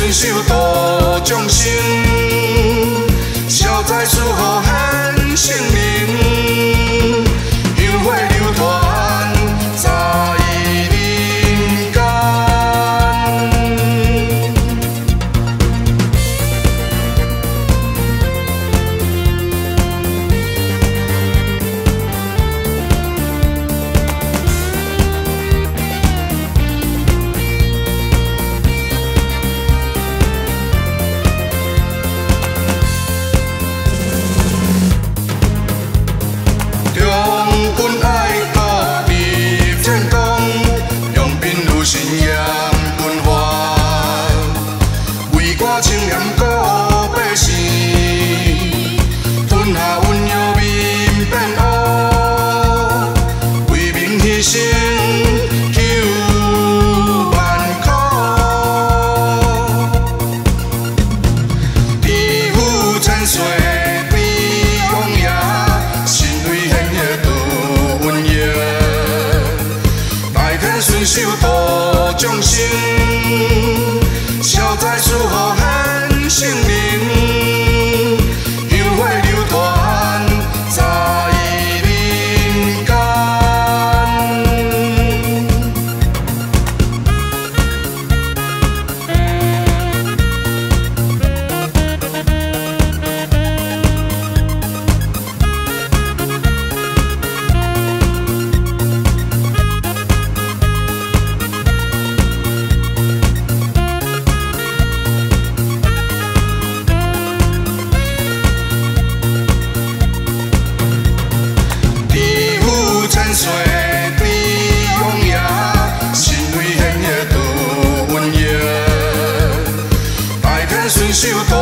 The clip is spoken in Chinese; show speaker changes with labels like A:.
A: 巡狩度众生，消灾赐福显圣灵，香火流传在人间。神严军法，为官清廉顾百姓，吞下瘟药脸变黑，为民牺牲救万苦。池府千岁池王爷，神威显赫除瘟疫，代天巡狩度众生，消灾赐福显圣灵，香火流传在人间。千岁池王爷，神威显赫除瘟疫，代天巡狩度